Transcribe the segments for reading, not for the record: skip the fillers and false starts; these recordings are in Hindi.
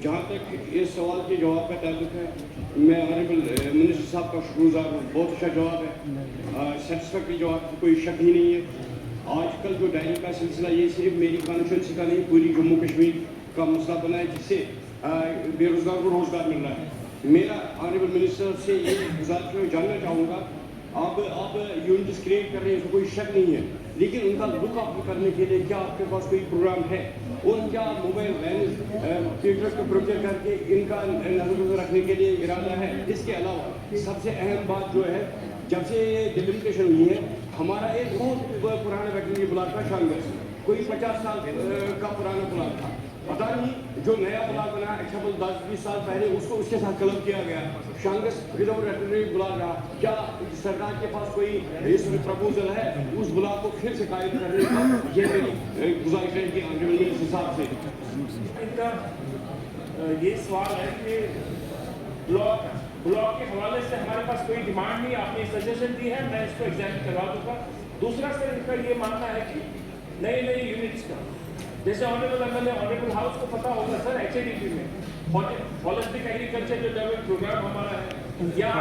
जहाँ तक इस सवाल के जवाब का ताल्लुक है, मैं ऑनरेबल मिनिस्टर साहब का शुक्रगुजार हूँ। बहुत अच्छा जवाब है, सेटिस्फैक्ट्री जवाब, कोई शक ही नहीं है। आजकल जो डायरी का सिलसिला ये सिर्फ मेरी कॉन्स्टिट्यूंसी का नहीं, पूरी जम्मू कश्मीर का मसला बना है, जिससे बेरोजगार को रोजगार मिल रहा है। मेरा ऑनरेबल मिनिस्टर से ये गुजारिश मैं जानना चाहूँगा, आप यूनिट्स क्रिएट कर रहे हैं, इसमें कोई शक नहीं है, लेकिन उनका लुक अप करने के लिए क्या आपके पास कोई प्रोग्राम है? उन क्या मोबाइल वैन थिएटर को प्रोजेक्ट करके इनका नजर रखने के लिए इरादा है? इसके अलावा सबसे अहम बात जो है, जब से ये डिलिमिटेशन हुई है, हमारा एक बहुत पुराना वेटरनरी ब्लॉक था शांगस, कोई 50 साल का पुराना ब्लॉक था। पता नहीं जो नया ब्लॉक बना एक्चुअल 10-20 साल पहले उसको उसके साथ क्लब किया गया, शांगस विदाउट वेटरनरी ब्लॉक रहा। क्या सरकार के पास कोई इसमें प्रपोजल है उस ब्लॉक को फिर से कायम करने का? ये मेरी गुजारिश है कि ऑनरेबल हिसाब से इनका ये सवाल है कि ब्लॉक के हवाले से हमारे पास कोई डिमांड नहीं, आपने सजेशन दी है, मैं इसको एग्जामिन करवा दूंगा। दूसरा सर इनका ये मानना है कि नई यूनिट्स का, जैसे ऑनरेबल एमएलए ऑनरेबल हाउस को पता होगा सर, एचएडीपी में होलिस्टिक एग्रीकल्चर जो डेवलपमेंट प्रोग्राम हमारा है, या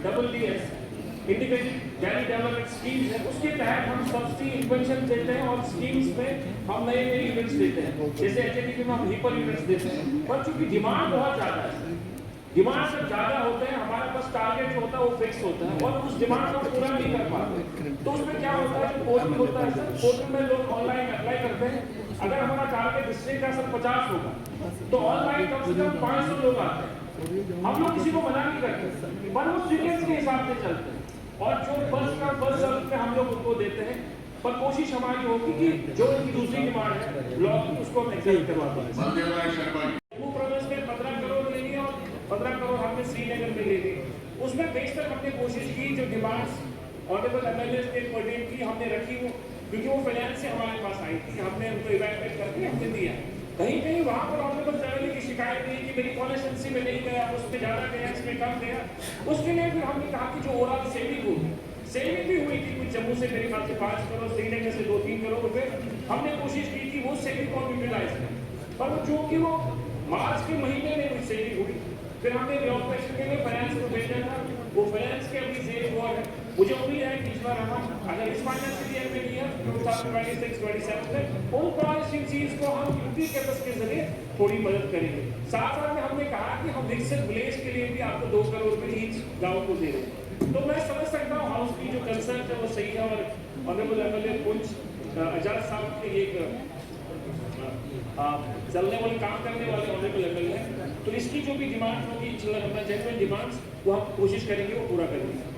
IDDS integrated daily development schemes है, उसके तहत हम सब्सिडी इन्वेंशन देते हैं और स्कीम्स में हम नए यूनिट्स देते हैं। जैसे एचएडीपी में हम हिपर यूनिट्स देते हैं, पर चूंकि डिमांड बहुत ज़्यादा है, डिमांड जब ज़्यादा होते हैं, हमारे पास टारगेट जो होता है वो फिक्स होता है और उस डिमांड को पूरा नहीं कर पाते, तो उसमें क्या होता है, पोर्टल होता है सर, पोर्टल में लोग ऑनलाइन अप्लाई करते हैं। अगर हमारा टारगेट डिस्ट्रिक्ट का सर 50 होगा, तो ऑनलाइन कम से कम 500 लोग आते हैं। हम लोग किसी को मना नहीं करते, पर वो सीक्वेंस के हिसाब से चलते हैं, और जो फर्स्ट सर्व पे हम लोग उनको देते हैं। पर कोशिश हमारी होगी कि जो उनकी दूसरी डिमांड है ब्लॉक की, उसको हम एग्जीक्यूट करवाते हैं। जम्मू प्रोविंस में 15 करोड़ लेनी है और 15 करोड़ हमने श्रीनगर में ले ली। उसमें बेशतर हमने कोशिश की, जो डिमांड्स ऑनरेबल एमएलए ने पर्टेन की हमने रखी, वो क्योंकि वो फाइनेंस से हमारे पास आई थी, हमने उनको इवैल्यूएट करके हमने दिया। कहीं कहीं वहाँ पर ऑनरेबल एमएलए की शिकायत नहीं कि मेरी कॉन्स्टिट्यूंसी में नहीं गया, उस पर ज़्यादा गया, इसमें कम गया। उसके लिए फिर हमने कहा कि जो ओवरऑल सेविंग हुई, सेविंग भी हुई थी कुछ जम्मू से मेरे ख्याल से 5 करोड़, श्रीनगर से 2-3 करोड़ रुपए हमने कोशिश की थी वो सेविंग को यूटिलाइज करें, पर जो कि वो मार्च के महीने में कुछ सेविंग हुई। फिर हमने रिऑपरेशन के लिए फाइनेंस को भेजा था, वो फाइनेंस के अभी जेल हुआ है। मुझे उम्मीद है कि इस बार हम अगर इस फाइनेंशियल ईयर में लिया 2026-27 में उन पॉलिसीज को हम यूपी कैपस के जरिए थोड़ी मदद करेंगे। साथ में हमने कहा कि हम विकसित विलेज के लिए भी आपको 2 करोड़ रुपए ईच गाँव को दे रहे हैं। तो मैं समझ सकता हूँ हाउस की जो कंसर्न है वो सही है, और ऑनरेबल एमएलए कुछ आजाद साहब के एक चलने वाले काम करने वाले ऑनरेबल एमएलए हैं, तो इसकी जो भी डिमांड होगी, जेन्युइन डिमांड्स, वो हम कोशिश करेंगे वो पूरा करेंगे।